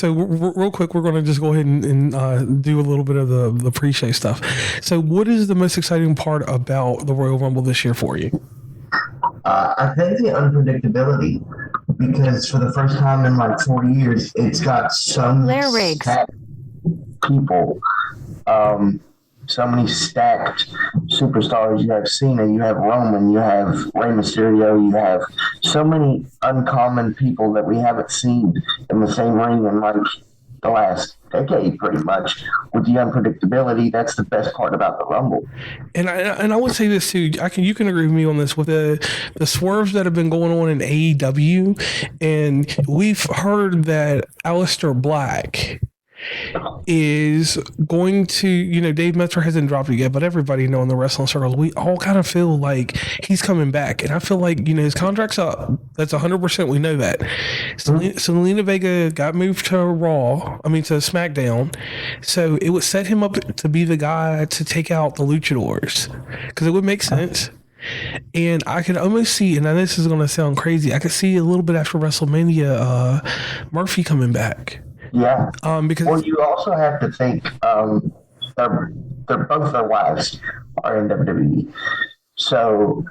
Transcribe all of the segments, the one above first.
Real quick, we're going to just go ahead and do a little bit of the pre-show stuff. So what is the most exciting part about the Royal Rumble this year for you? I think the unpredictability, because for the first time in like 40 years, it's got so many stacked people, so many stacked superstars. You have Cena, you have Roman, you have Rey Mysterio, you have so many uncommon people that we haven't seen in the same ring in like the last decade, pretty much. With the unpredictability, that's the best part about the Rumble. And I would say this too. You can agree with me on this with the swerves that have been going on in AEW, and we've heard that Aleister Black is going to, Dave Meltzer hasn't dropped it yet, but everybody in the wrestling circles, we all kind of feel like he's coming back. And I feel like, his contract's up. That's 100%. We know that. Selena Vega got moved to to SmackDown. So it would set him up to be the guy to take out the luchadors, because it would make sense. And I could almost see, and this is going to sound crazy, I could see a little bit after WrestleMania, Murphy coming back. Yeah. Because you also have to think they're both their wives are in WWE. So,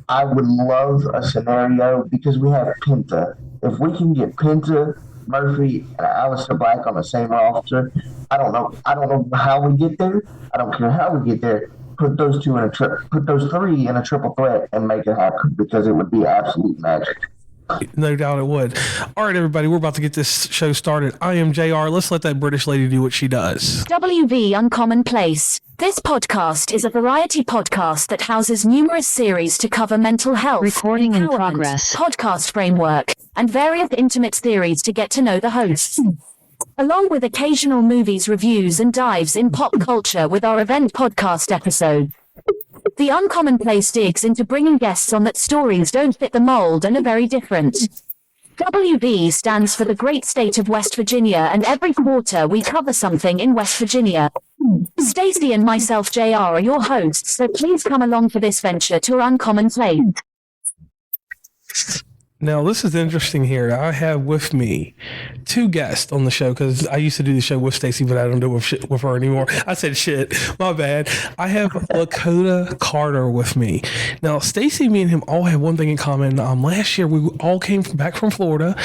I would love a scenario, because we have Penta. If we can get Penta, Murphy, and Aleister Black on the same roster, I don't know how we get there. I don't care how we get there. Put those three in a triple threat and make it happen, because it would be absolute magic. No doubt it would. All right, everybody, we're about to get this show started. I am JR. Let's let that British lady do what she does. WV Uncommon Place. This podcast is a variety podcast that houses numerous series to cover mental health, recording in progress, podcast framework, and various intimate theories to get to know the hosts. Along with occasional movies reviews and dives in pop culture with our event podcast episode. The Uncommon Place digs into bringing guests on that stories don't fit the mold and are very different. WV stands for the great state of West Virginia, and every quarter we cover something in West Virginia. Stacey and myself, JR, are your hosts, so please come along for this venture to Uncommon Place. Now, this is interesting here. I have with me two guests on the show, because I used to do the show with Stacey, but I don't do it with her anymore. I said shit. My bad. I have Lakota Carter with me. Now, Stacey, me and him all have one thing in common. Last year, we all came back from Florida,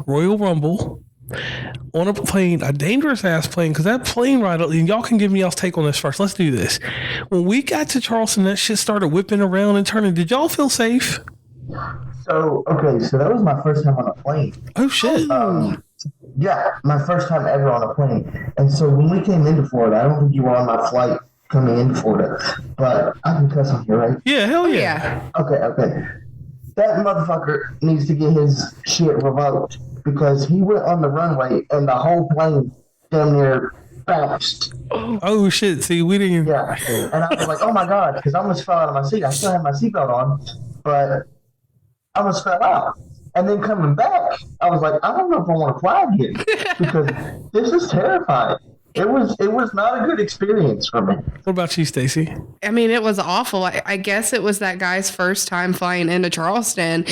Royal Rumble, on a plane, a dangerous ass plane, because that plane ride, and y'all can give me y'all's take on this first. Let's do this. When we got to Charleston, that shit started whipping around and turning. Did y'all feel safe? So that was my first time on a plane. Oh, shit. Yeah, my first time ever on a plane. And so when we came into Florida, I don't think you were on my flight coming into Florida, but I can cuss on here, right? Yeah, hell yeah. Okay. That motherfucker needs to get his shit revoked, because he went on the runway and the whole plane damn near bounced. Oh, shit. See, we didn't even... Yeah. And I was like, oh, my God, because I almost fell out of my seat. I still had my seatbelt on, but I almost fell out. And then coming back, I was like, I don't know if I want to fly again, because this is terrifying. It was not a good experience for me. What about you, Stacey? I mean, it was awful. I guess it was that guy's first time flying into Charleston.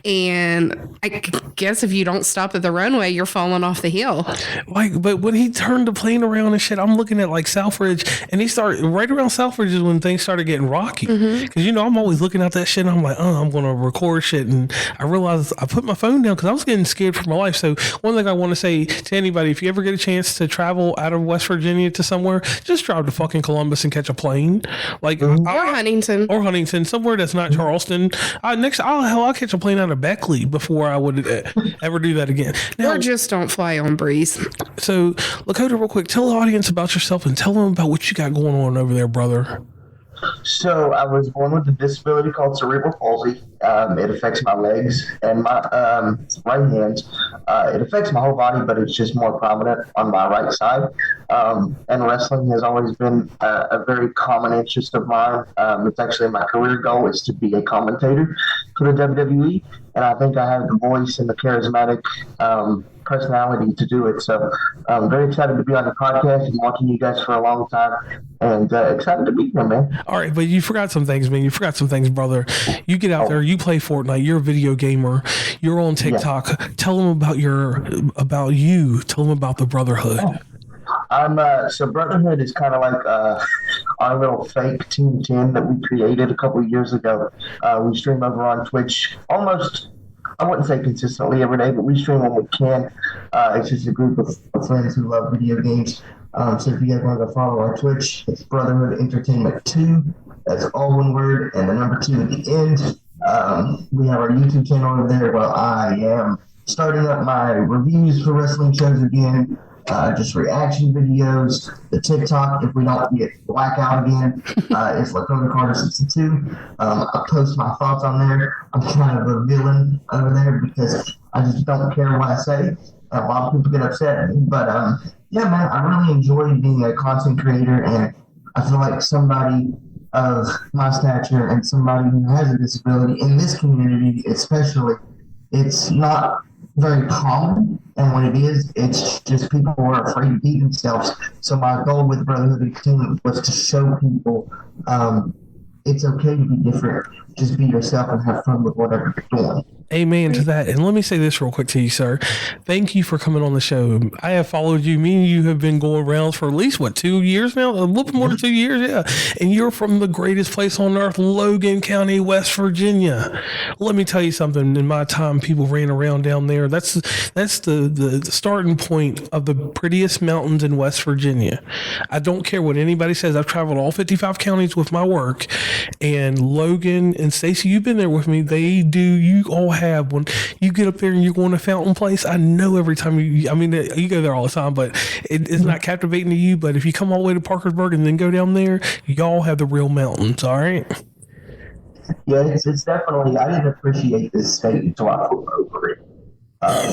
And I guess if you don't stop at the runway, you're falling off the hill. But when he turned the plane around and shit, I'm looking at Southridge, and he started right around Southridge is when things started getting rocky. Because, I'm always looking at that shit, and I'm like, I'm going to record shit. And I realized I put my phone down because I was getting scared for my life. So one thing I want to say to anybody, if you ever get a chance to travel out of West Virginia to somewhere, just drive to fucking Columbus and catch a plane, or Huntington, somewhere that's not Charleston. I'll catch a plane out of Beckley before I would ever do that again. Now, or just don't fly on breeze. So, Lakota, real quick, tell the audience about yourself and tell them about what you got going on over there, brother. So I was born with a disability called cerebral palsy. It affects my legs and my right hand. It affects my whole body, but it's just more prominent on my right side. And wrestling has always been a very common interest of mine. It's actually my career goal is to be a commentator for the WWE. And I think I have the voice and the charismatic personality to do it. So I'm very excited to be on the podcast and watching you guys for a long time, and excited to be here, man. All right, but you forgot some things, man. You forgot some things, brother. You get out there, you play Fortnite, you're a video gamer, you're on TikTok. Yeah. Tell them about you. Tell them about the Brotherhood. So Brotherhood is kind of like our little fake Team 10 that we created a couple of years ago. We stream over on Twitch almost, I wouldn't say consistently every day, but we stream when we can. It's just a group of friends who love video games. So if you guys want to follow our Twitch, it's Brotherhood Entertainment 2. That's all one word and the number 2 at the end. We have our YouTube channel over there. Well, I am starting up my reviews for wrestling shows again. Just reaction videos. The TikTok, if we don't get blackout again, is Lakota Carter 62. I post my thoughts on there. I'm kind of a villain over there because I just don't care what I say. A lot of people get upset at me. But yeah, man, I really enjoy being a content creator, and I feel like somebody of my stature and somebody who has a disability in this community, especially, it's not very common, and when it is, it's just people who are afraid to be themselves. So my goal with Brotherhood Entertainment was to show people it's okay to be different. Just be yourself and have fun with whatever you're doing. Amen to that. And let me say this real quick to you, sir. Thank you for coming on the show. I have followed you. Me and you have been going around for at least, 2 years now? A little bit more than 2 years, yeah. And you're from the greatest place on earth, Logan County, West Virginia. Let me tell you something. In my time, people ran around down there. That's the starting point of the prettiest mountains in West Virginia. I don't care what anybody says. I've traveled all 55 counties with my work. And Logan and Stacey, you've been there with me. They do. You all have. When you get up there and you're going to Fountain Place, I know every time you go there all the time, but it's not captivating to you. But if you come all the way to Parkersburg and then go down there, y'all have the real mountains. All right. Yeah, it's definitely. I didn't appreciate this state until I flew over it.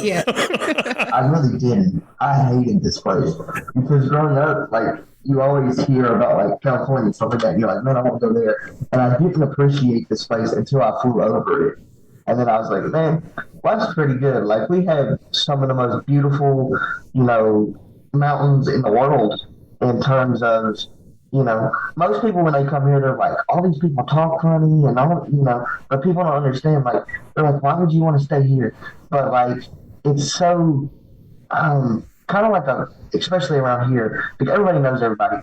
Yeah. I really didn't. I hated this place because growing up, you always hear about California and stuff like that. And you're like, man, I want to go there. And I didn't appreciate this place until I flew over it. And then I was like, man, life's pretty good. We have some of the most beautiful, mountains in the world in terms of, most people when they come here, they're like, all these people talk funny and all, but people don't understand. They're like, why would you want to stay here? But it's so, kind of especially around here, everybody knows everybody,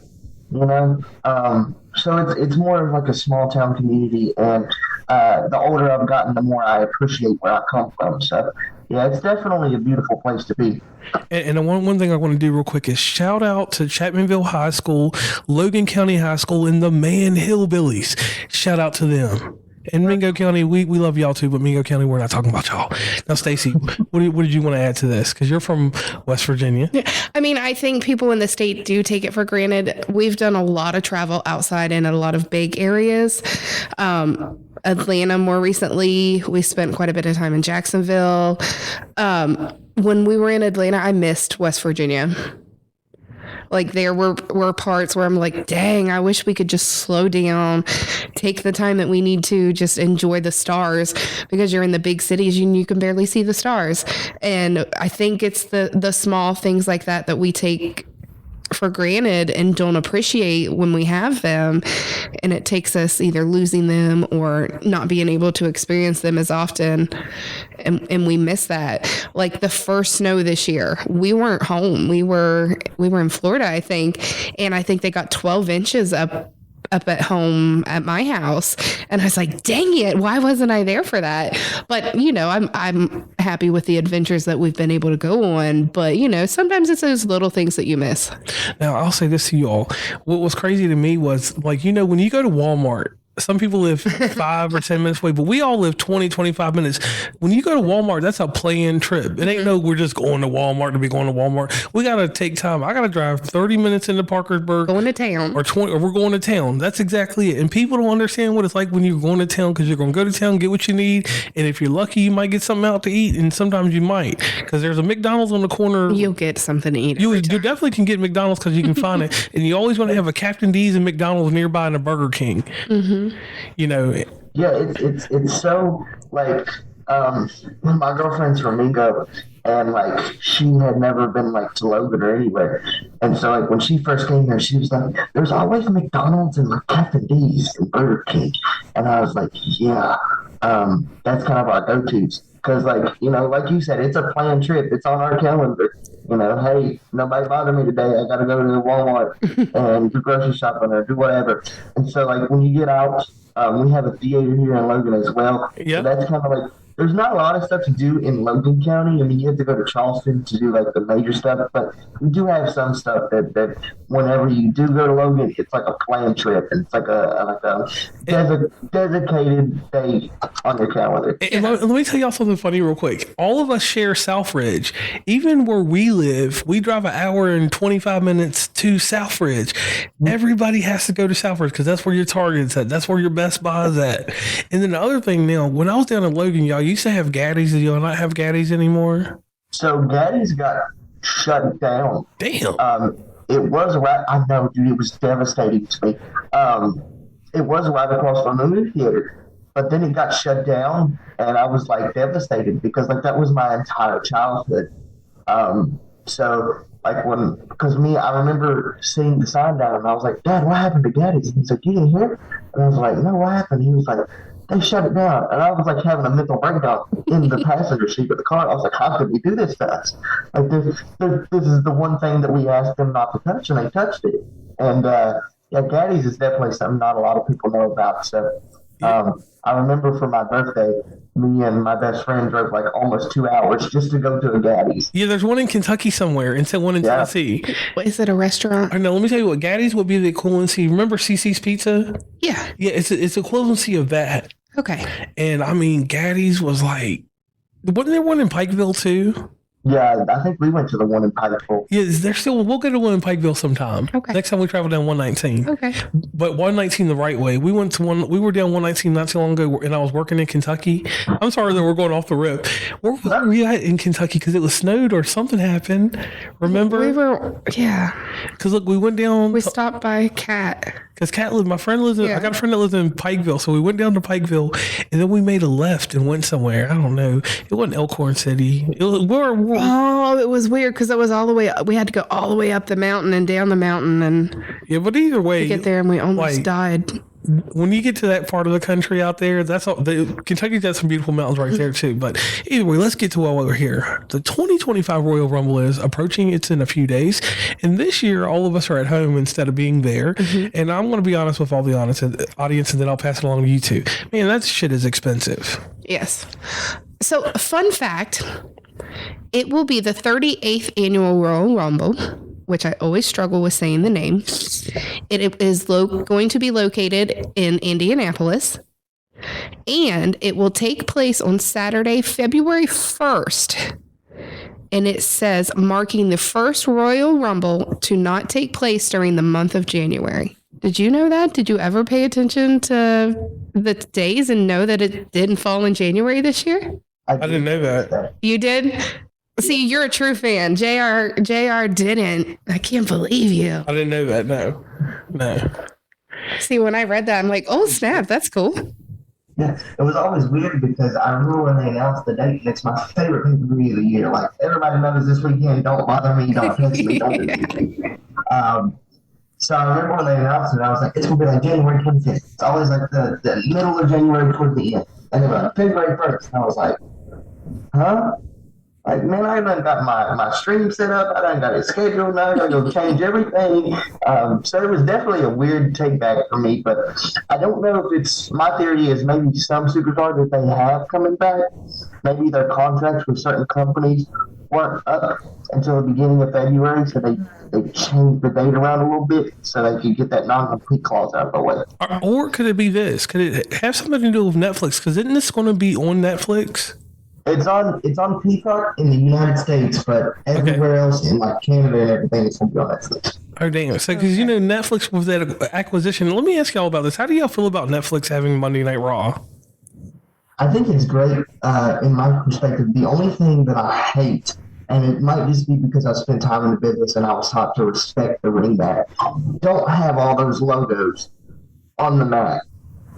so it's more of a small town community, and the older I've gotten, the more I appreciate where I come from. So yeah, it's definitely a beautiful place to be. And one thing I want to do real quick is shout out to Chapmanville High School, Logan County High School, and the Man Hillbillies. Shout out to them. And Mingo County, we love y'all too, but Mingo County, we're not talking about y'all. Now, Stacey, what did you want to add to this? Because you're from West Virginia. I mean, I think people in the state do take it for granted. We've done a lot of travel outside in a lot of big areas. Atlanta more recently, we spent quite a bit of time in Jacksonville. When we were in Atlanta, I missed West Virginia. There were parts where I'm like, dang, I wish we could just slow down, take the time that we need to just enjoy the stars, because you're in the big cities and you can barely see the stars. And I think it's the small things like that we take for granted and don't appreciate when we have them, and it takes us either losing them or not being able to experience them as often, and we miss that. The first snow this year, we weren't home. We were in Florida, I think, and I think they got 12 inches up at home at my house, and I was like, dang it, why wasn't I there for that? But I'm happy with the adventures that we've been able to go on, but sometimes it's those little things that you miss. Now I'll say this to you all, what was crazy to me was when you go to Walmart, some people live 5 or 10 minutes away, but we all live 20, 25 minutes. When you go to Walmart, that's a planned trip. It ain't we're just going to Walmart to be going to Walmart. We got to take time. I got to drive 30 minutes into Parkersburg. Going to town. Or we're going to town. That's exactly it. And people don't understand what it's like when you're going to town, because you're going to go to town, get what you need. And if you're lucky, you might get something out to eat. And sometimes you might, because there's a McDonald's on the corner. You'll get something to eat. You definitely can get McDonald's because you can find it. And you always want to have a Captain D's and McDonald's nearby and a Burger King. Mm-hmm. Yeah, it's so my girlfriend's from Mingo, and like she had never been like to Logan or anywhere. And so like when she first came here, she was like, "There's always McDonald's and like Captain D's and Burger King," and I was like, "Yeah, that's kind of our go-tos." Because like like you said, it's a planned trip. It's on our calendar. Hey, nobody bother me today. I got to go to the Walmart and do grocery shopping or do whatever. And so like when you get out, we have a theater here in Logan as well. Yep. So that's kind of like, there's not a lot of stuff to do in Logan County. I mean, you have to go to Charleston to do like the major stuff, but we do have some stuff that whenever you do go to Logan, it's like a planned trip, and it's like a dedicated day on your calendar. And let me tell y'all something funny real quick. All of us share Southridge. Even where we live, we drive an hour and 25 minutes to Southridge. Everybody has to go to Southridge because that's where your Target's at. That's where your Best Buy's at. And then the other thing now, when I was down in Logan, y'all used to have Gaddy's. Do y'all not have Gaddy's anymore? So Gaddy's got shut down. Damn. It was right. I know, dude. It was devastating to me. It was right across from the movie theater, but then it got shut down, and I was like devastated because like that was my entire childhood. So like I remember seeing the sign down, and I was like, "Dad, what happened to Gaddy's?" And he's like, "You didn't hear?" And I was like, "No, what happened?" He was like, "They shut it down." And I was like having a mental breakdown in the passenger seat of the car. I was like, "How could we do this to us? Like this is the one thing that we asked them not to touch, and they touched it." And yeah, Gaddy's is definitely something not a lot of people know about. So I remember for my birthday, me and my best friend drove like almost 2 hours just to go to a Gaddy's. Yeah, there's one in Kentucky somewhere, and one in Tennessee. What, is it a restaurant? I know. Let me tell you what. Gaddy's would be the equivalency. Remember CC's Pizza? Yeah. Yeah, it's equivalency of that. Okay. And I mean, Gaddy's was like, wasn't there one in Pikeville too? Yeah, I think we went to the one in Pikeville. Yeah, we'll go to one in Pikeville sometime. Okay. Next time we travel down 119. Okay. But 119 the right way. We were down 119 not too long ago, and I was working in Kentucky. I'm sorry that we're going off the rip. Where were we at in Kentucky? Because it was snowed or something happened. Remember? Yeah. Because look, we went down. We stopped by Kat. Because my friend lives in, I got a friend that lives in Pikeville. So we went down to Pikeville, and then we made a left and went somewhere. I don't know. It wasn't Elkhorn City. It was weird because it was all the way up. We had to go all the way up the mountain and down the mountain. And yeah, but either way. To get there, and we almost died. When you get to that part of the country out there, Kentucky's got some beautiful mountains right there too. But either way, let's get to why we're here. The 2025 Royal Rumble is approaching. It's in a few days. And this year, all of us are at home instead of being there. Mm-hmm. And I'm going to be honest with all the audience, and then I'll pass it along to you too. Man, that shit is expensive. Yes. So, fun fact, it will be the 38th annual Royal Rumble, which I always struggle with saying the name. It is going to be located in Indianapolis, and it will take place on Saturday, February 1st. And it says, marking the first Royal Rumble to not take place during the month of January. Did you know that? Did you ever pay attention to the days and know that it didn't fall in January this year? I didn't know that. You did? See, you're a true fan. JR didn't. I can't believe you. I didn't know that. No. See, when I read that, I'm like, oh, snap, that's cool. Yeah, it was always weird because I remember when they announced the date, and it's my favorite pay-per-view of the year. Like, everybody knows this weekend, don't bother me, don't text me, don't do anything. So I remember when they announced it, I was like, it's going to be like January 25th. It's always like the middle of January toward the end. And then like February 1st, and I was like, huh? Like, man, I done got my stream set up. I done got it scheduled. Now I got to go change everything. So it was definitely a weird take back for me. But I don't know if it's, my theory is maybe some superstars that they have coming back, maybe their contracts with certain companies weren't up until the beginning of February. So they changed the date around a little bit so they could get that non-complete clause out of the way. Or could it be this? Could it have something to do with Netflix? Because isn't this going to be on Netflix? It's on Peacock in the United States, but everywhere else in like Canada and everything, it's going to be on Netflix. Oh, damn. So, because, Netflix with that acquisition, let me ask y'all about this. How do y'all feel about Netflix having Monday Night Raw? I think it's great in my perspective. The only thing that I hate, and it might just be because I spent time in the business and I was taught to respect the ring mat, don't have all those logos on the mat.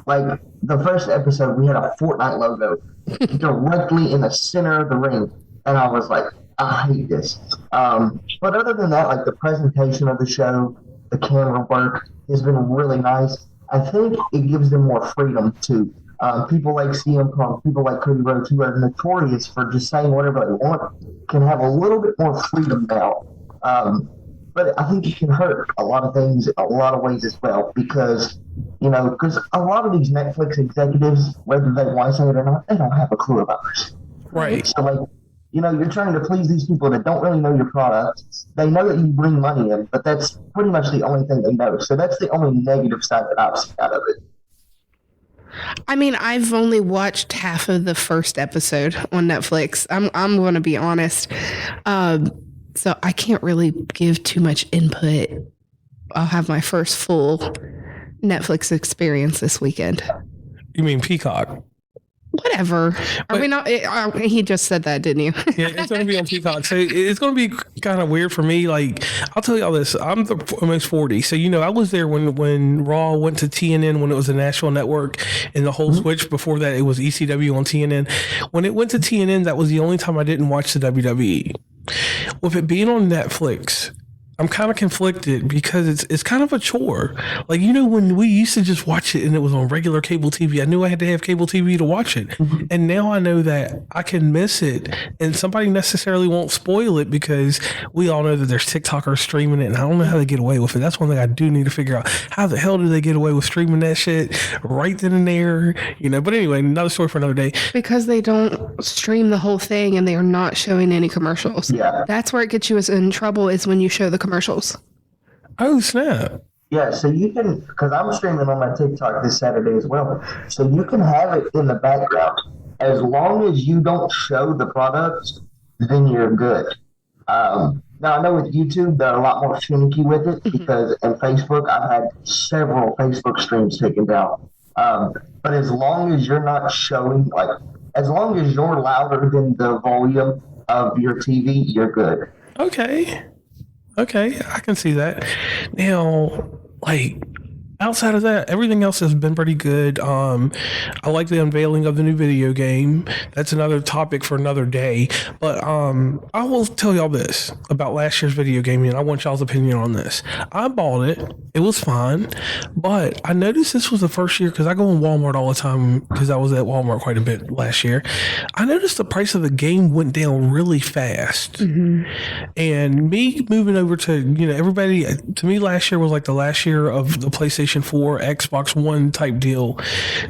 Like, the first episode, we had a Fortnite logo directly in the center of the ring. And I was like, I hate this. But other than that, like the presentation of the show, the camera work has been really nice. I think it gives them more freedom too. People like CM Punk, people like Cody Rhodes, who are notorious for just saying whatever they want, can have a little bit more freedom now. But I think it can hurt a lot of things, a lot of ways as well, because a lot of these Netflix executives, whether they want to say it or not, they don't have a clue about this. Right. So, like, you're trying to please these people that don't really know your product. They know that you bring money in, but that's pretty much the only thing they know. So that's the only negative side that I've seen out of it. I mean, I've only watched half of the first episode on Netflix. I'm going to be honest. So I can't really give too much input. I'll have my first full Netflix experience this weekend. You mean Peacock? Whatever. Are we not? He just said that, didn't you? Yeah, it's going to be on Peacock. So it's going to be kind of weird for me. Like, I'll tell y'all this. I'm almost 40. So, I was there when Raw went to TNN, when it was a national network, and the whole switch. Before that, it was ECW on TNN. When it went to TNN, that was the only time I didn't watch the WWE. With it being on Netflix, I'm kind of conflicted because it's kind of a chore. Like, when we used to just watch it and it was on regular cable TV, I knew I had to have cable TV to watch it. Mm-hmm. And now I know that I can miss it and somebody necessarily won't spoil it because we all know that there's TikTokers streaming it, and I don't know how they get away with it. That's one thing I do need to figure out. How the hell do they get away with streaming that shit right then and there? But anyway, another story for another day. Because they don't stream the whole thing and they are not showing any commercials. Yeah. That's where it gets you in trouble, is when you show the commercials. Oh, snap. Yeah, so you can, because I'm streaming on my TikTok this Saturday as well, so you can have it in the background. As long as you don't show the products, then you're good. Now, I know with YouTube, they're a lot more finicky with it, because in Facebook, I've had several Facebook streams taken down. But as long as you're not showing, as long as you're louder than the volume of your TV, you're good. Okay, I can see that. Now, outside of that, everything else has been pretty good. I like the unveiling of the new video game. That's another topic for another day. But I will tell y'all this about last year's video game, and I want y'all's opinion on this. I bought it. It was fine. But I noticed this was the first year, because I go in Walmart all the time, because I was at Walmart quite a bit last year. I noticed the price of the game went down really fast. Mm-hmm. And me moving over to, everybody, to me last year was like the last year of the PlayStation 4, Xbox One type deal.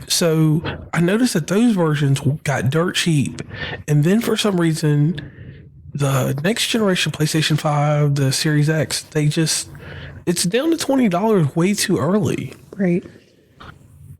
So I noticed that those versions got dirt cheap. And then for some reason, the next generation PlayStation 5, the Series X, it's down to $20 way too early. Right.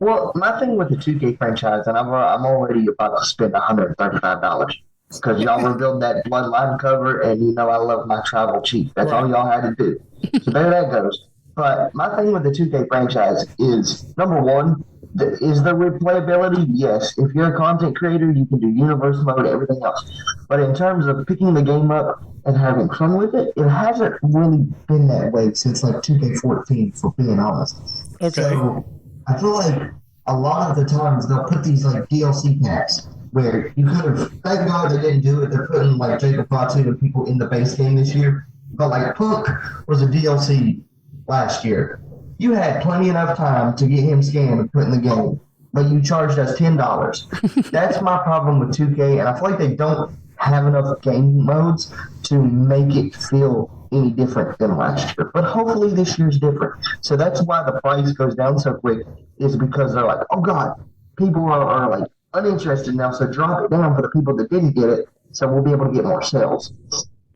Well, my thing with the 2K franchise, and I'm already about to spend $135. Because y'all revealed that Bloodline cover, and I love my travel cheap. That's all y'all had to do. So there that goes. But my thing with the 2K franchise is, number one, is the replayability? Yes. If you're a content creator, you can do universe mode, everything else. But in terms of picking the game up and having fun with it, it hasn't really been that way since 2K14, for being honest. Okay. So I feel like a lot of the times they'll put these DLC packs where you could have, thank God they didn't do it. They're putting Jacob Fatu and people in the base game this year. But Punk was a DLC last year. You had plenty enough time to get him scanned and put in the game, but you charged us $10. That's my problem with 2K, and I feel like they don't have enough game modes to make it feel any different than last year. But hopefully this year's different. So that's why the price goes down so quick, is because they're like, oh God, people are uninterested now, so drop it down for the people that didn't get it, so we'll be able to get more sales.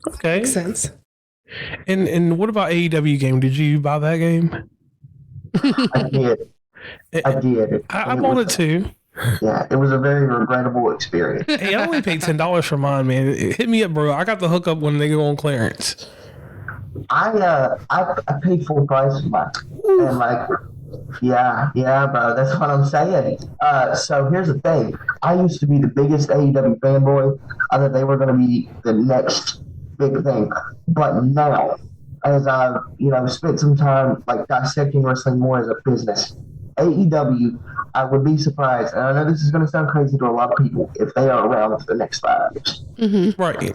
Okay. Makes sense. And what about AEW game? Did you buy that game? I did. I bought it too. Yeah, it was a very regrettable experience. Hey, I only paid $10 for mine, man. Hit me up, bro. I got the hookup when they go on clearance. I paid full price for mine. And yeah, bro, that's what I'm saying. So here's the thing. I used to be the biggest AEW fanboy. I thought they were going to be the next big thing. But now, as I've, spent some time dissecting wrestling more as a business, AEW, I would be surprised, and I know this is going to sound crazy to a lot of people, if they are around for the next 5 years. Mm-hmm. Right.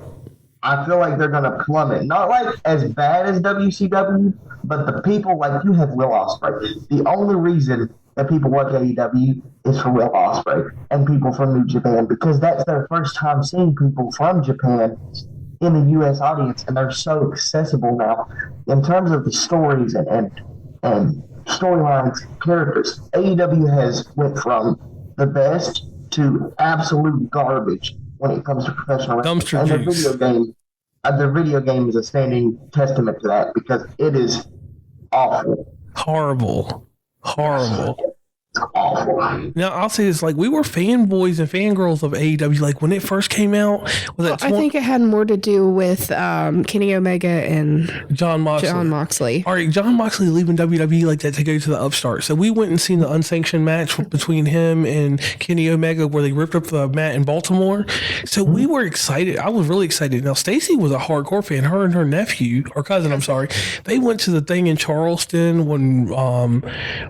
I feel like they're going to plummet. Not like as bad as WCW, but the people like you have Will Ospreay. The only reason that people watch AEW is for Will Ospreay and people from New Japan, because that's their first time seeing people from Japan in the U.S. audience, and they're so accessible now in terms of the stories and storylines, characters. AEW has went from the best to absolute garbage when it comes to professional wrestling. And the video game is a standing testament to that, because it is awful. Horrible. It's awful. Now, I'll say this, like, we were fanboys and fangirls of AEW, like, when it first came out. I think it had more to do with Kenny Omega and John Moxley. All right, John Moxley leaving WWE like that to go to the upstart. So we went and seen the unsanctioned match between him and Kenny Omega where they ripped up the mat in Baltimore. So we were excited. I was really excited. Now, Stacey was a hardcore fan. Her and her nephew, or cousin, I'm sorry, they went to the thing in Charleston when,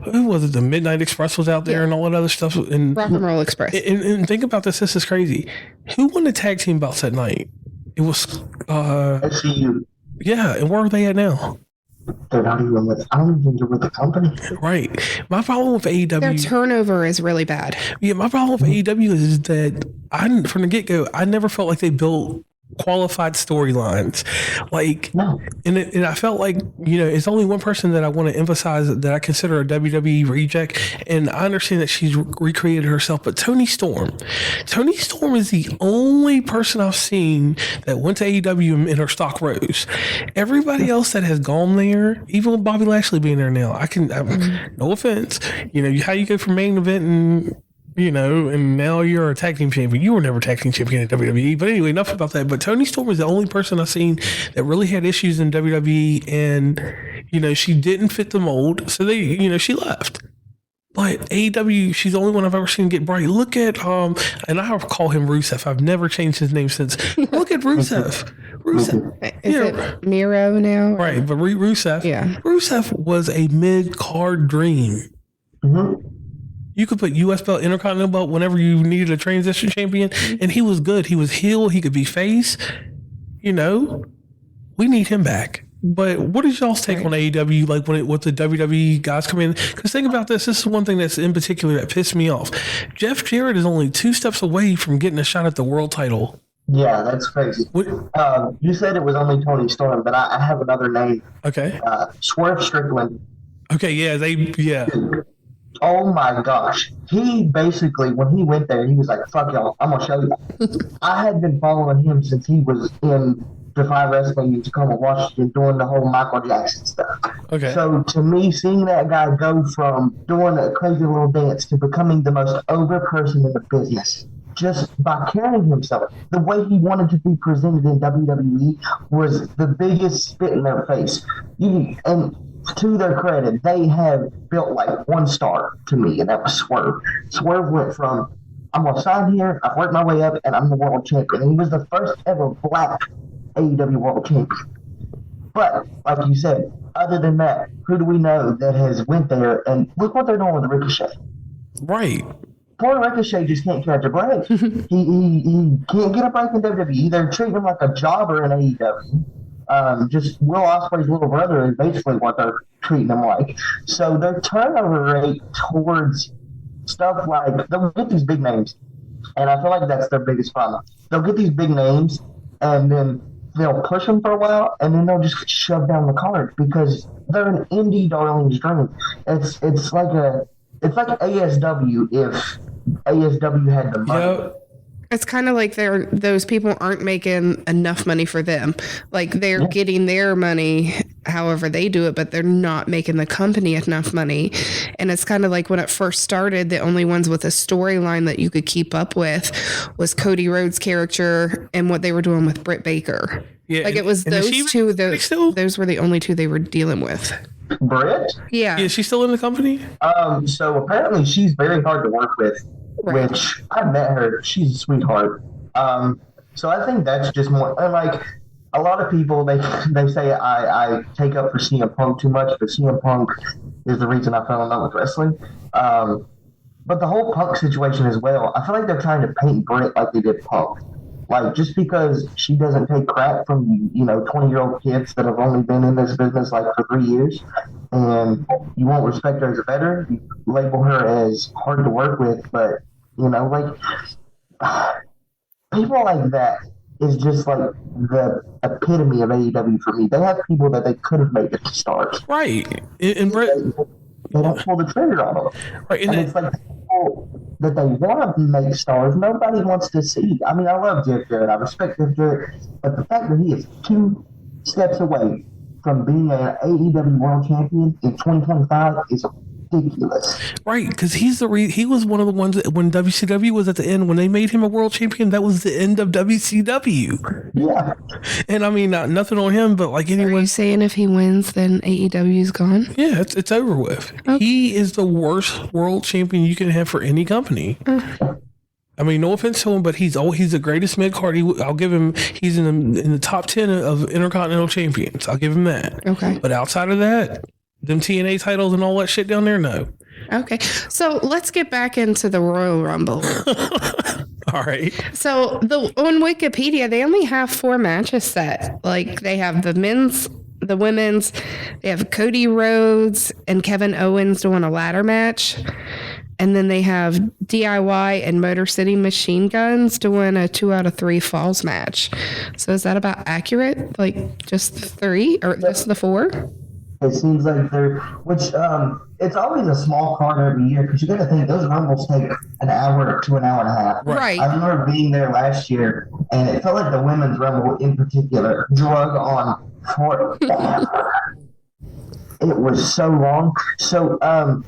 who was it, the Midnight Express was out there and all that other stuff. And Rock and Roll Express. And think about this. This is crazy. Who won the tag team belts that night? It was SCU. Yeah, and where are they at now? They're not even with. I don't even think they're with the company. Right. My problem with AEW. Their turnover is really bad. Yeah, my problem with AEW is that from the get go, I never felt like they built qualified storylines, like no. And I felt like, it's only one person that I want to emphasize that I consider a WWE reject, and I understand that she's recreated herself, but Toni Storm is the only person I've seen that went to AEW and her stock rose. Everybody else that has gone there, even with Bobby Lashley being there now, no offense, how you go from main event and now you're a tag team champion. You were never tag team champion at WWE. But anyway, enough about that. But Toni Storm is the only person I've seen that really had issues in WWE, and, she didn't fit the mold. So she left. But AEW, she's the only one I've ever seen get bright. Look at, and I call him Rusev. I've never changed his name since. Look at Rusev. Is it Miro now? Right, but Rusev. Yeah. Rusev was a mid-card dream. Mm-hmm. You could put U.S. belt, Intercontinental belt whenever you needed a transition champion, and he was good. He was heel. He could be face. We need him back. But what is y'all's take on AEW, like with the WWE guys come in? Because think about this. This is one thing that's in particular that pissed me off. Jeff Jarrett is only 2 steps away from getting a shot at the world title. Yeah, that's crazy. You said it was only Toni Storm, but I have another name. Okay. Swerve Strickland. Okay, yeah. Oh my gosh. He basically, when he went there, he was like, fuck y'all, I'm going to show you. I had been following him since he was in Defy Wrestling in Tacoma, Washington, doing the whole Michael Jackson stuff. Okay. So to me, seeing that guy go from doing a crazy little dance to becoming the most over person in the business, just by carrying himself, the way he wanted to be presented in WWE was the biggest spit in their face. And to their credit, they have built like 1 star to me, and that was Swerve. Swerve went from, I'm going to sign here, I've worked my way up, and I'm the world champion. And he was the first ever black AEW world champion. But, like you said, other than that, who do we know that has went there, and look what they're doing with Ricochet. Right. Poor Ricochet just can't catch a break. he can't get a break in WWE. They're treating him like a jobber in AEW. Just Will Ospreay's little brother is basically what they're treating him like. So their turnover rate towards stuff like, they'll get these big names, and I feel like that's their biggest problem. They'll get these big names, and then they'll push them for a while, and then they'll just get shoved down the card because they're an indie darling's dream. It's like ASW if ASW had the money. Yep. It's kind of like those people aren't making enough money for them. Like they're getting their money however they do it, but they're not making the company enough money. And it's kind of like when it first started, the only ones with a storyline that you could keep up with was Cody Rhodes' character and what they were doing with Britt Baker. Yeah, like it was those two. Those were the only 2 they were dealing with. Britt? Yeah. Is she still in the company? So apparently she's very hard to work with. Right. Which I met her. She's a sweetheart. So I think that's just more, and like a lot of people, they say I take up for CM Punk too much, but CM Punk is the reason I fell in love with wrestling. But the whole Punk situation as well, I feel like they're trying to paint Britt like they did Punk. Like, just because she doesn't take crap from, 20-year-old kids that have only been in this business like for 3 years, and you won't respect her as a veteran, you label her as hard to work with, but, like, people like that is just like the epitome of AEW for me. They have people that they could have made it to stars. Right. And Brett, they don't pull the trigger on them. Right. And it's like the people that they want to make stars, nobody wants to see. I mean, I love Jeff Jarrett. I respect Jeff Jarrett. But the fact that he is 2 steps away from being an AEW World Champion in 2025 is ridiculous. Right, because he was one of the ones that when WCW was at the end, when they made him a world champion, that was the end of WCW. Yeah. And I mean, nothing on him, but like anyone. Are you saying if he wins, then AEW's gone? Yeah, it's over with. Okay. He is the worst world champion you can have for any company. I mean, no offense to him, but he's the greatest mid card. I'll give him. He's in the top 10 of Intercontinental champions. I'll give him that. Okay. But outside of that, them TNA titles and all that shit down there, no. Okay. So let's get back into the Royal Rumble. All right. So on Wikipedia, they only have 4 matches set. Like, they have the men's, the women's, they have Cody Rhodes and Kevin Owens doing a ladder match. And then they have DIY and Motor City Machine Guns doing a 2 out of 3 falls match. So is that about accurate? Like, just 3 or just the 4? It seems like it's always a small card every year, because you got to think those Rumbles take an hour to an hour and a half. Right. I remember being there last year, and it felt like the women's Rumble in particular drug on forever. It was so long. So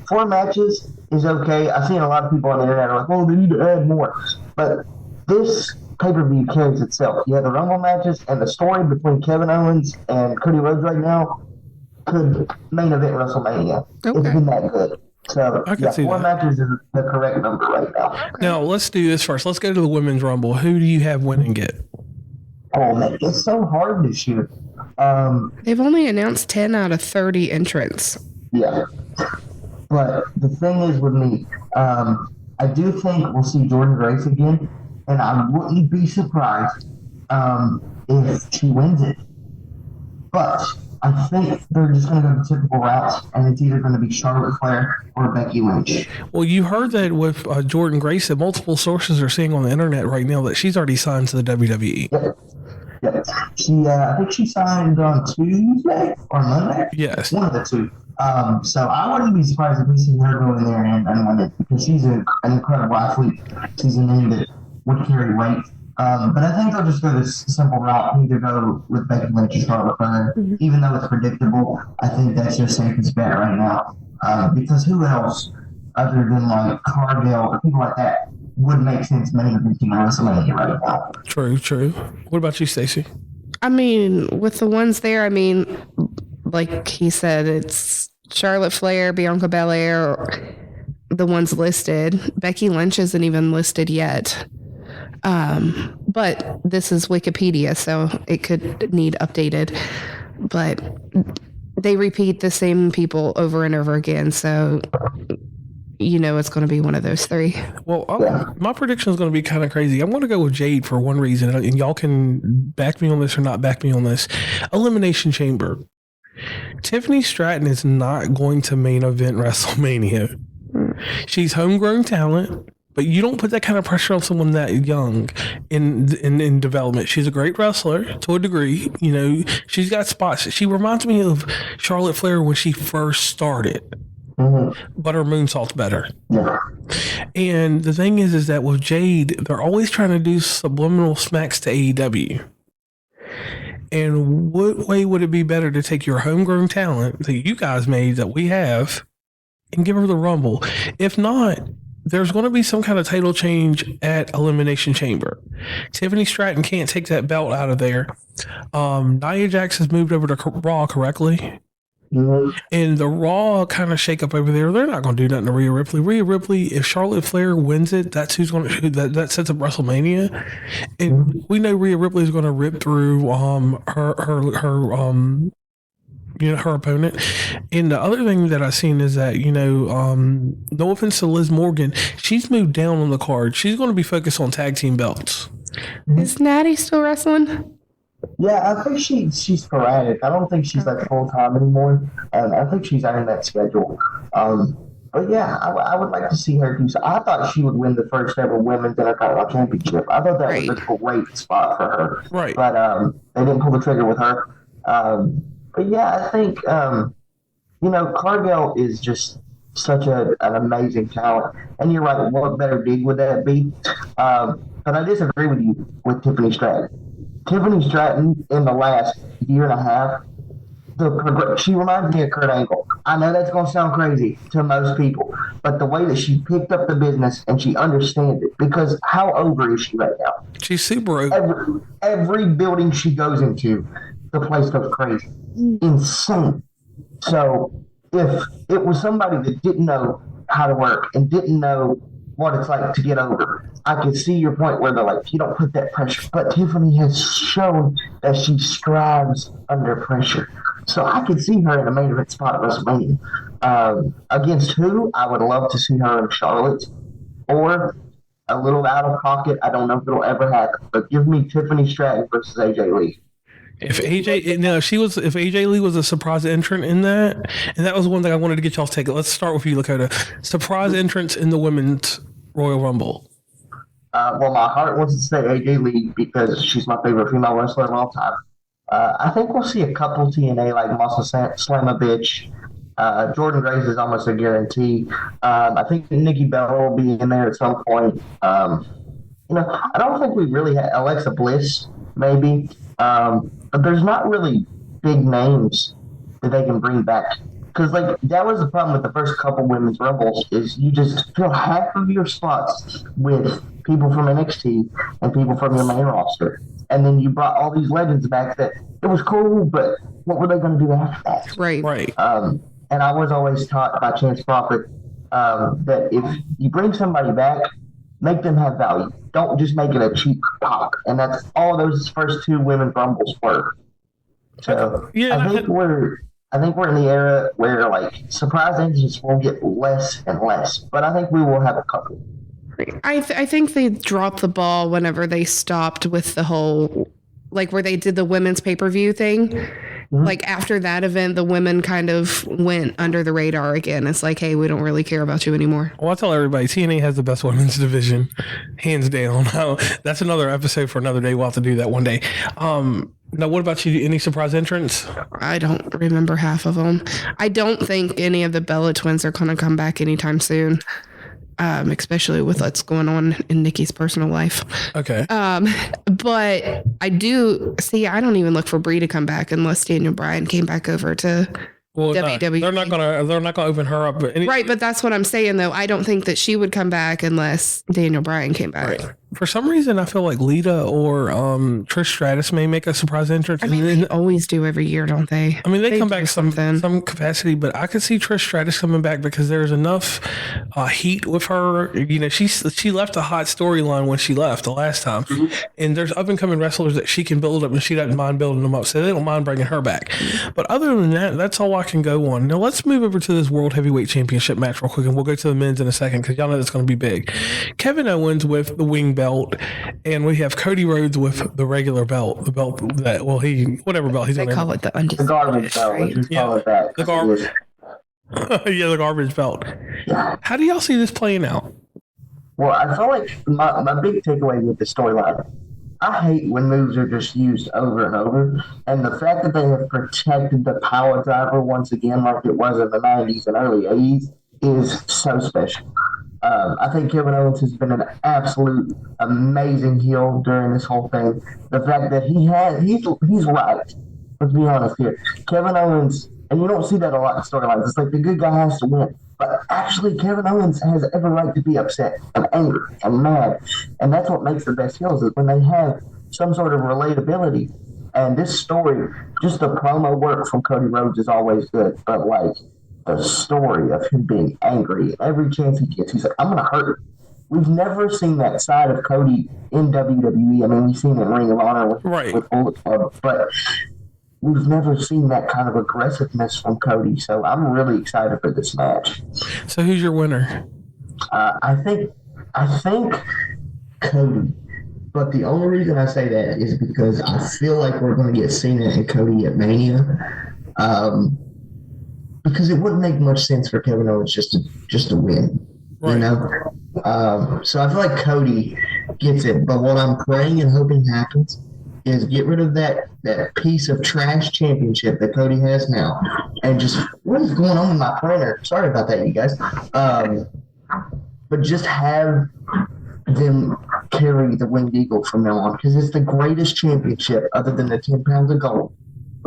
4 matches is okay. I've seen a lot of people on the internet are like, "Oh, they need to add more," but this pay-per-view carries itself. You have the Rumble matches, and the story between Kevin Owens and Cody Rhodes right now could main event WrestleMania. Okay. It's been that good. So, 4 matches is the correct number right now. Now, let's do this first. Let's go to the Women's Rumble. Who do you have winning it? Oh, man, it's so hard this year. They've only announced 10 out of 30 entrants. Yeah. But the thing is with me, I do think we'll see Jordynne Grace again, and I wouldn't be surprised if she wins it. But I think they're just going to go the typical route, and it's either going to be Charlotte Flair or Becky Lynch. Well, you heard that with Jordynne Grace, that multiple sources are saying on the internet right now that she's already signed to the WWE. Yep. I think she signed on Tuesday or Monday. Yes. One of the two. So I wouldn't be surprised if we see her go in there and win it, because she's an incredible athlete. She's a name that would carry weight. But I think they'll just go this simple route, either go with Becky Lynch or Charlotte Flair. Even though it's predictable, I think that's your safest bet right now. Because who else, other than like Cargill or people like that, would make sense main eventing WrestleMania right now? True. What about you, Stacey? I mean, with the ones there, I mean, like he said, it's Charlotte Flair, Bianca Belair, the ones listed. Becky Lynch isn't even listed yet. But this is Wikipedia, so it could need updated. But they repeat the same people over and over again, so it's going to be one of those 3. Well, my prediction is going to be kind of crazy. I'm going to go with Jade for one reason, and y'all can back me on this or not back me on this. Elimination Chamber. Tiffany Stratton is not going to main event WrestleMania. She's homegrown talent, but you don't put that kind of pressure on someone that young in development. She's a great wrestler to a degree. She's got spots. She reminds me of Charlotte Flair when she first started. But her moonsault's better. Yeah. And the thing is that with Jade, they're always trying to do subliminal smacks to AEW. And what way would it be better to take your homegrown talent that you guys made, that we have, and give her the Rumble? If not, there's going to be some kind of title change at Elimination Chamber. Tiffany Stratton can't take that belt out of there. Nia Jax has moved over to Raw, correctly? And the Raw kind of shake up over there. They're not going to do nothing to Rhea Ripley. Rhea Ripley, if Charlotte Flair wins it, that's who's going to that sets up WrestleMania. And we know Rhea Ripley is going to rip through her her opponent. And the other thing that I've seen is that, no offense to Liz Morgan, she's moved down on the card. She's going to be focused on tag team belts. Is Natty still wrestling? Yeah, I think she's sporadic. I don't think she's like full time anymore. I think she's on that schedule. But yeah, I would like to see her do so. I thought she would win the first ever women's Intercontinental Championship. I thought that was a great spot for her. Right. But they didn't pull the trigger with her. But yeah, I think Cargill is just such an amazing talent. And you're right, what better gig would that be? But I disagree with you with Tiffany Stratton. Tiffany Stratton in the last year and a half, she reminds me of Kurt Angle. I know that's going to sound crazy to most people, but the way that she picked up the business and she understands it, because how over is she right now? She's super over. Every building she goes into, the place goes crazy. Insane. So if it was somebody that didn't know how to work and didn't know what it's like to get over, I could see your point where they're like, you don't put that pressure. But Tiffany has shown that she strives under pressure. So I could see her in a main event spot at WrestleMania. Against who? I would love to see her in Charlotte. Or a little out of pocket. I don't know if it'll ever happen. But give me Tiffany Stratton versus AJ Lee. If AJ Lee was a surprise entrant in that, and that was one thing I wanted to get y'all's take. Let's start with you, Lakota. Surprise entrance in the women's Royal Rumble. Well, my heart wants to say AJ Lee because she's my favorite female wrestler of all time. I think we'll see a couple TNA like Muscle Slamovich. Jordan Grace is almost a guarantee. I think Nikki Bella will be in there at some point. I don't think we really had Alexa Bliss, maybe. But there's not really big names that they can bring back. Because, that was the problem with the first couple women's rumbles is you just fill half of your spots with people from NXT and people from your main roster. And then you brought all these legends back that it was cool, but what were they going to do after that? Right. And I was always taught by Chance Prophet that if you bring somebody back, make them have value. Don't just make it a cheap pop. And that's all those first two women's rumbles were. So I think we're in the era where surprise entrances will get less and less, but I think we will have a couple. I think they dropped the ball whenever they stopped with the whole where they did the women's pay-per-view thing. Mm-hmm. After that event, the women kind of went under the radar again. It's like, hey, we don't really care about you anymore. Well, I tell everybody, TNA has the best women's division, hands down. That's another episode for another day. We'll have to do that one day. Now, what about you? Any surprise entrants? I don't remember half of them. I don't think any of the Bella twins are going to come back anytime soon. Especially with what's going on in Nikki's personal life. Okay. But I do see. I don't even look for Brie to come back unless Daniel Bryan came back over to WWE. They're not gonna open her up. Right, but that's what I'm saying though. I don't think that she would come back unless Daniel Bryan came back. Right. For some reason, I feel like Lita or Trish Stratus may make a surprise entrance. They always do every year, don't they? They come back some capacity, but I could see Trish Stratus coming back because there's enough heat with her. She left a hot storyline when she left the last time, and there's up and coming wrestlers that she can build up, and she doesn't mind building them up, so they don't mind bringing her back. But other than that, that's all I can go on. Now let's move over to this World Heavyweight Championship match real quick, and we'll go to the men's in a second because y'all know that's going to be big. Kevin Owens with the wing belt, and we have Cody Rhodes with the regular belt, the belt that whatever belt he's they call it the undisputed. The garbage belt. Right? Yeah, the garbage. Yeah, the garbage belt. How do y'all see this playing out? Well, I feel like my big takeaway with the storyline, I hate when moves are just used over and over, and the fact that they have protected the power driver once again like it was in the 90s and early 80s is so special. I think Kevin Owens has been an absolute amazing heel during this whole thing. The fact that he's right. Let's be honest here. Kevin Owens, and you don't see that a lot in storylines. It's like the good guy has to win. But actually, Kevin Owens has every right to be upset and angry and mad. And that's what makes the best heels is when they have some sort of relatability. And this story, just the promo work from Cody Rhodes is always good. But the story of him being angry, every chance he gets, he's like, I'm going to hurt him. We've never seen that side of Cody in WWE. We've seen him in Ring of Honor with Bullet Club. But we've never seen that kind of aggressiveness from Cody. So I'm really excited for this match. So who's your winner? I think Cody. But the only reason I say that is because I feel like we're going to get Cena and Cody at Mania. Because it wouldn't make much sense for Kevin Owens just to win. Right. You know? So I feel like Cody gets it. But what I'm praying and hoping happens is get rid of that piece of trash championship that Cody has now. And just, what is going on with my printer? Sorry about that, you guys. But just have them carry the Winged Eagle from now on, because it's the greatest championship other than the 10 pounds of gold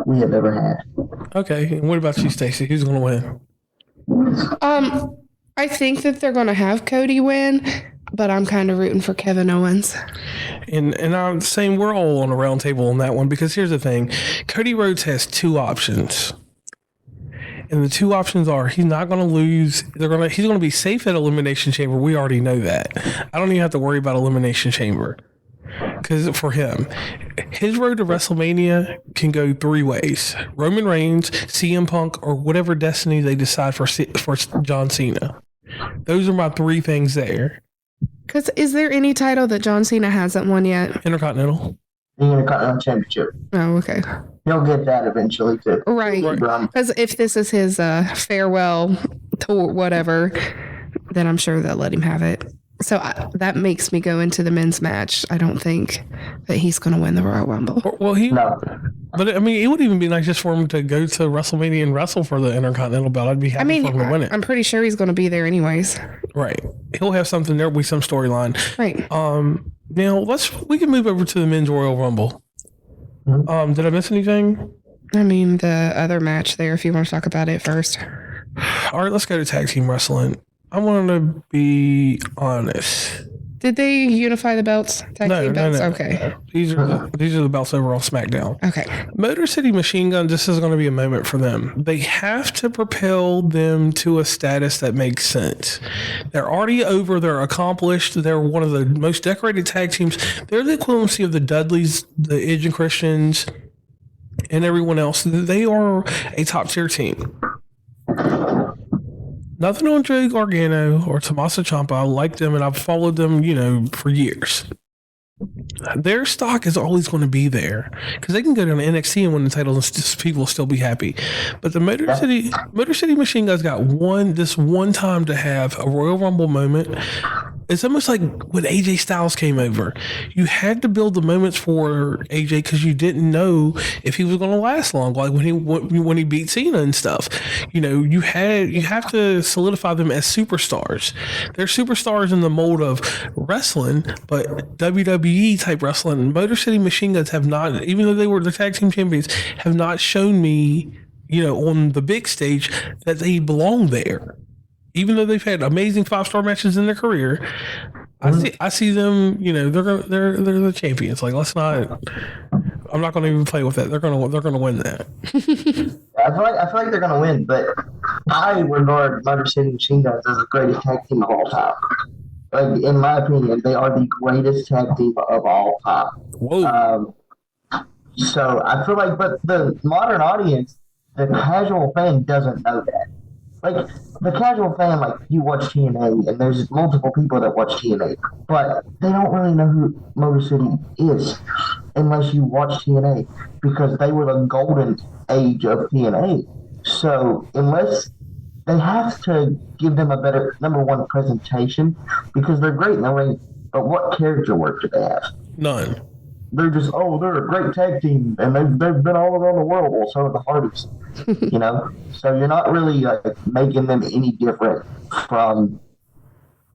we have ever had. Okay, and what about you, Stacey? Who's going to win? I think that they're going to have Cody win, but I'm kind of rooting for Kevin Owens. And I'm saying we're all on a round table on that one, because here's the thing. Cody Rhodes has two options. And the two options are he's not going to lose. He's going to be safe at Elimination Chamber. We already know that. I don't even have to worry about Elimination Chamber. Because for him, his road to WrestleMania can go three ways: Roman Reigns, CM Punk, or whatever destiny they decide for John Cena. Those are my three things there. Because is there any title that John Cena hasn't won yet? Intercontinental. The Intercontinental Championship. Oh, okay. He'll get that eventually too. Right. Because if this is his farewell tour, whatever, then I'm sure they'll let him have it. So that makes me go into the men's match. I don't think that he's going to win the Royal Rumble. Well, but I mean, it would even be nice just for him to go to WrestleMania and wrestle for the Intercontinental belt. I'd be happy for him to win it. I'm pretty sure he's going to be there anyways. Right. He'll have something. There'll be some storyline. Right. Now we can move over to the men's Royal Rumble. Did I miss anything? I mean, the other match there, if you want to talk about it first. All right, let's go to tag team wrestling. I want to be honest. Did they unify the belts? Tag team belts? No. Okay. These are the belts over on SmackDown. Okay. Motor City Machine Guns, this is going to be a moment for them. They have to propel them to a status that makes sense. They're already over. They're accomplished. They're one of the most decorated tag teams. They're the equivalency of the Dudleys, the Edge and Christians, and everyone else. They are a top tier team. Nothing on Joey Gargano or Tommaso Ciampa. I like them and I've followed them, for years. Their stock is always going to be there because they can go down to NXT and win the title and people will still be happy. But the Motor City Machine Guns got this one time to have a Royal Rumble moment. It's almost like when AJ Styles came over. You had to build the moments for AJ because you didn't know if he was going to last long. Like when he beat Cena and stuff. You have to solidify them as superstars. They're superstars in the mold of wrestling, but WWE type wrestling. Motor City Machine Guns have not, even though they were the tag team champions, have not shown me, on the big stage that they belong there. Even though they've had amazing 5-star matches in their career, I see them. They're the champions. Like I'm not going to even play with that. They're going to win that. I feel like they're going to win, but I regard Motor City Machine Guns as the greatest tag team of all time. Like, in my opinion, they are the greatest tag team of all time. Whoa. So I feel like, but the modern audience, the casual fan doesn't know that. Like, the casual fan, like, you watch TNA, and there's multiple people that watch TNA, but they don't really know who Motor City is unless you watch TNA, because they were the golden age of TNA. So, unless they have to give them a better, number one, presentation, because they're great in the ring, but what character work do they have? None. They're just, they're a great tag team, and they've been all around the world, well, so are the Hardys, So you're not really making them any different from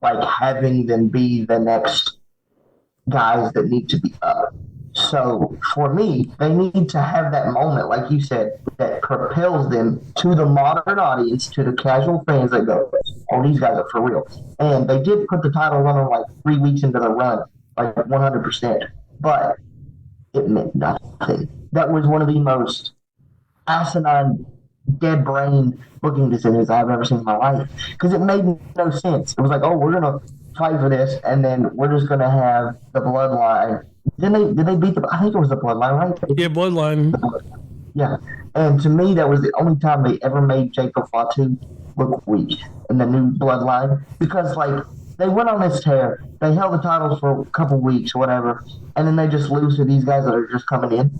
having them be the next guys that need to be up. So for me, they need to have that moment, like you said, that propels them to the modern audience, to the casual fans that go, these guys are for real. And they did put the title on 3 weeks into the run, 100%. But it meant nothing. That was one of the most asinine, dead brain booking decisions I've ever seen in my life. Because it made no sense. It was like, we're going to fight for this, and then we're just going to have the Bloodline. Did they beat I think it was the Bloodline, right? Yeah, Bloodline. Yeah, and to me, that was the only time they ever made Jacob Fatu look weak in the new bloodline because, like, they went on this tear. They held the titles for a couple weeks or whatever, and then they just lose to these guys that are just coming in.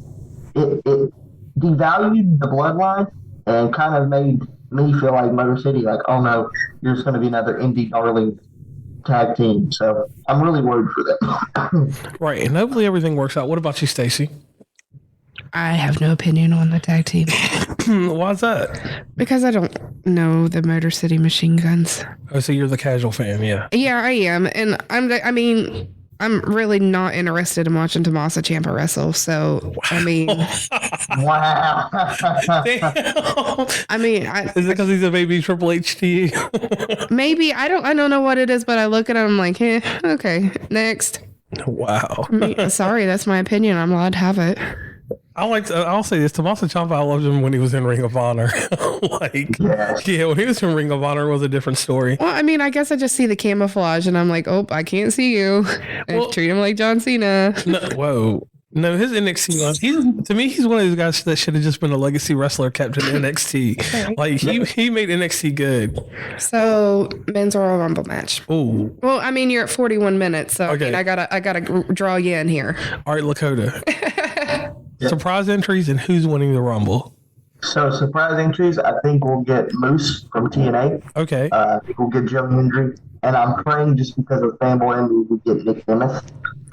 It devalued the bloodline and kind of made me feel like Motor City, like, oh no, you're just going to be another indie darling tag team. So I'm really worried for them. Right, and hopefully everything works out. What about you, Stacey? I have no opinion on the tag team. Why's that? Because I don't know the Motor City Machine Guns. Oh, so you're the casual fan, yeah. Yeah, I am. And I'm really not interested in watching Tommaso Ciampa wrestle. So, I mean, Wow. Is it because he's a baby Triple H to you? Maybe I don't know what it is, but I look at him I'm like, okay, next. Wow. Sorry, that's my opinion. I'm allowed to have it. I'll say this: Tommaso Ciampa, I loved him when he was in Ring of Honor. Yeah, when he was in Ring of Honor, it was a different story. Well, I mean, I guess I just see the camouflage, and I'm like, oh, I can't see you. I treat him like John Cena. No, his NXT run. To me, he's one of those guys that should have just been a legacy wrestler kept in NXT. Like he made NXT good. So men's Royal Rumble match. Ooh. Well, I mean, you're at 41 minutes, so okay. I gotta draw you in here. All right, Lakota. Surprise entries and who's winning the Rumble? So surprise entries, I think we'll get Moose from TNA. Okay. I think we'll get Joe Hendry, and I'm praying just because of fanboy envy we get Nick Nemeth.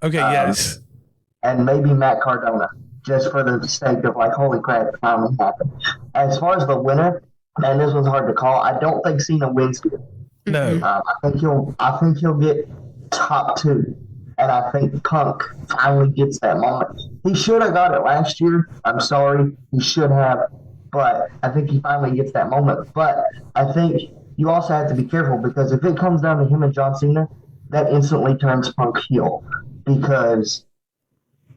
Okay. Yes. And maybe Matt Cardona, just for the sake of like, holy crap, it finally happened. As far as the winner, and this was hard to call, I don't think Cena wins here. No. I think he'll get top two, and I think Punk finally gets that moment. He should have got it last year. I'm sorry, he should have, but I think he finally gets that moment. But I think you also have to be careful because if it comes down to him and John Cena, that instantly turns Punk heel because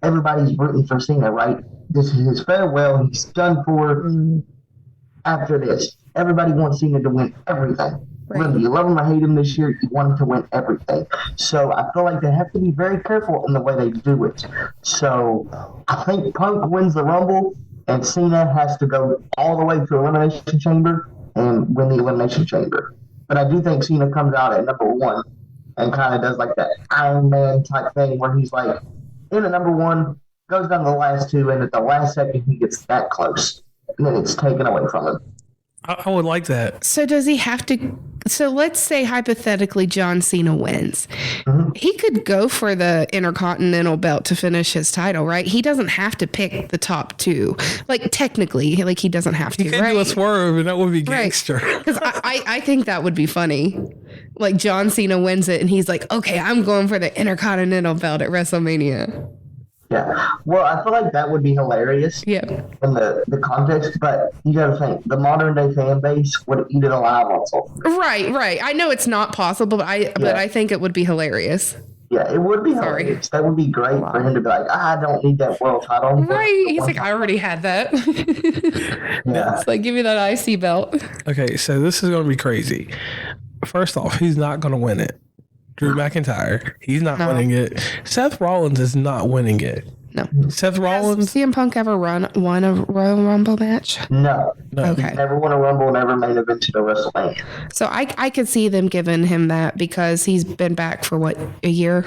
everybody's rooting for Cena, right? This is his farewell. He's done for after this. Everybody wants Cena to win everything. Right. Whether you love him or hate him this year, you want him to win everything. So I feel like they have to be very careful in the way they do it. So I think Punk wins the Rumble, and Cena has to go all the way to Elimination Chamber and win the Elimination Chamber. But I do think Cena comes out at number one and kind of does like that Iron Man type thing where he's like, in the number one, goes down to the last two, and at the last second, he gets that close. And then it's taken away from him. I would like that. So does he have to... So let's say, hypothetically, John Cena wins. Mm-hmm. He could go for the Intercontinental belt to finish his title, right? He doesn't have to pick the top two. Like, technically, like he doesn't have to, he can do a swerve, and that would be gangster. Because I think that would be funny. Like, John Cena wins it, and he's like, okay, I'm going for the Intercontinental belt at WrestleMania. Yeah. Well, I feel like that would be hilarious in the context, but you got to think, the modern day fan base would eat it alive on social. Right. I know it's not possible, but I think it would be hilarious. Yeah, it would be hilarious. That would be great for him to be like, I don't need that world title. Right. He's like, I already had that. It's like, give me that IC belt. Okay, so this is going to be crazy. First off, who's not going to win it? Drew McIntyre. He's not winning it. Seth Rollins is not winning it. No. Seth Rollins. Has CM Punk ever won a Royal Rumble match? No. Okay. He's never won a Rumble, never made it into the WrestleMania. So I could see them giving him that because he's been back for what, a year?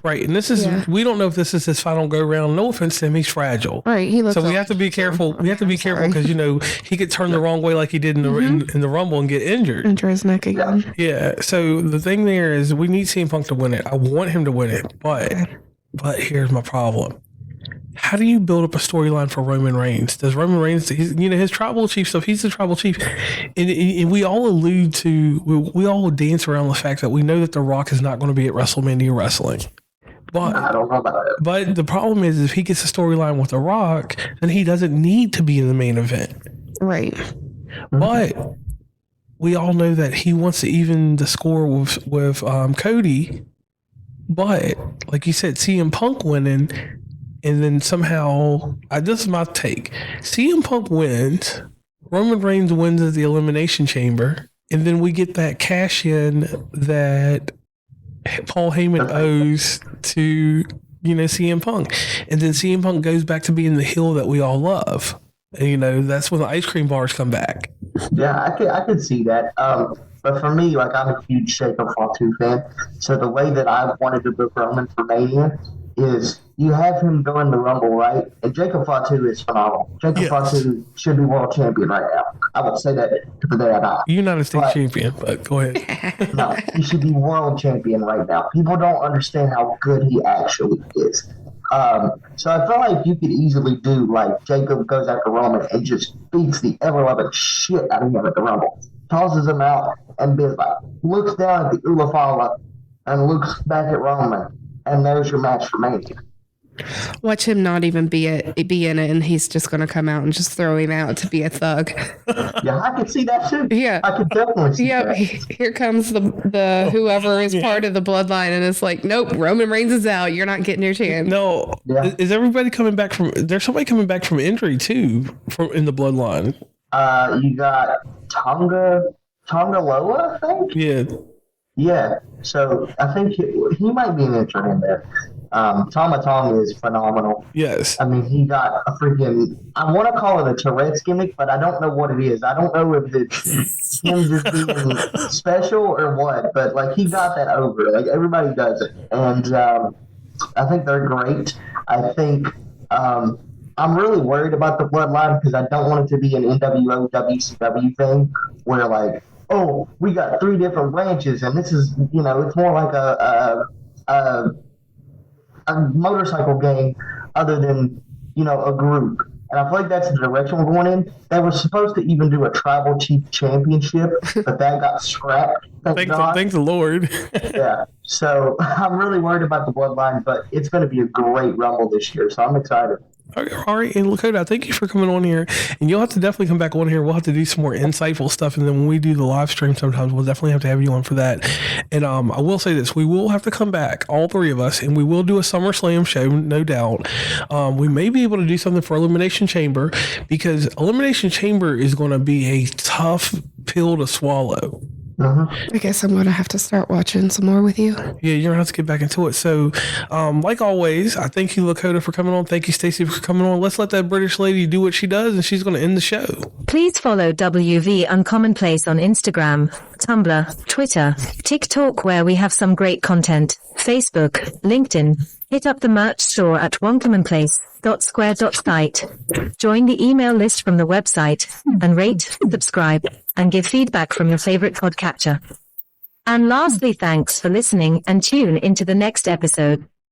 Right, and this is we don't know if this is his final go round. No offense to him, he's fragile. Right, he looks. So we have to be careful. We have to be careful because he could turn the wrong way like he did in the Rumble and get injured. Injure his neck again. Yeah. So the thing there is, we need CM Punk to win it. I want him to win it, but here's my problem. How do you build up a storyline for Roman Reigns? Does Roman Reigns, his tribal chief stuff, he's the tribal chief. And we all allude to, we all dance around the fact that we know that The Rock is not going to be at WrestleMania wrestling. But I don't know about it. But the problem is, if he gets a storyline with The Rock, then he doesn't need to be in the main event. Right. But we all know that he wants to even the score with Cody. But, like you said, CM Punk winning... And then somehow, this is my take. CM Punk wins, Roman Reigns wins at the Elimination Chamber, and then we get that cash in that Paul Heyman owes to, CM Punk. And then CM Punk goes back to being the heel that we all love. And, that's when the ice cream bars come back. Yeah, I could see that. But for me, like, I'm a huge Jacob Fatu fan. So the way that I wanted to book Roman for Mania is you have him go in the Rumble, right? And Jacob Fatu is phenomenal. Jacob Fatu should be world champion right now. I will say that to the day I die. United States champion, but go ahead. No, he should be world champion right now. People don't understand how good he actually is. So I feel like you could easily do, like, Jacob goes after Roman and just beats the ever-loving shit out of him at the Rumble. Tosses him out and looks down at the Ulafala and looks back at Roman. And there's your match for Mania. Watch him not even be in it, and he's just going to come out and just throw him out to be a thug. Yeah, I could see that too. Yeah, I could definitely see that. Here comes the whoever is part of the bloodline, and it's like, nope, Roman Reigns is out. You're not getting your chance. No, is everybody coming back from? There's somebody coming back from injury too, in the bloodline. You got Tonga Loa, I think. Yeah. Yeah, so I think he might be an intern in there. Tama Tonga is phenomenal. Yes. I mean, he got a freaking, I want to call it a Tourette's gimmick, but I don't know what it is. I don't know if it's him just being special or what, but, like, he got that over. Like, everybody does it. And I think they're great. I think I'm really worried about the bloodline because I don't want it to be an NWO WCW thing where, like, oh, we got 3 different branches, and this is, it's more like a motorcycle gang other than, a group. And I feel like that's the direction we're going in. They were supposed to even do a tribal chief championship, but that got scrapped. Thank the Lord. Yeah. So I'm really worried about the bloodline, but it's going to be a great Rumble this year, so I'm excited. All right, and Lakota, thank you for coming on here. And you'll have to definitely come back on here. We'll have to do some more insightful stuff. And then when we do the live stream sometimes, we'll definitely have to have you on for that. And I will say this. We will have to come back, all 3 of us, and we will do a SummerSlam show, no doubt. We may be able to do something for Elimination Chamber because Elimination Chamber is going to be a tough pill to swallow. I guess I'm going to have to start watching some more with you. Yeah, you're going to have to get back into it. So, like always, I thank you, Lakota, for coming on. Thank you, Stacey, for coming on. Let's let that British lady do what she does, and she's going to end the show. Please follow WV Uncommonplace on Instagram, Tumblr, Twitter, TikTok, where we have some great content, Facebook, LinkedIn. Hit up the merch store at onecommonplace.square.site. Join the email list from the website and rate, subscribe, and give feedback from your favorite podcatcher. And lastly, thanks for listening and tune into the next episode.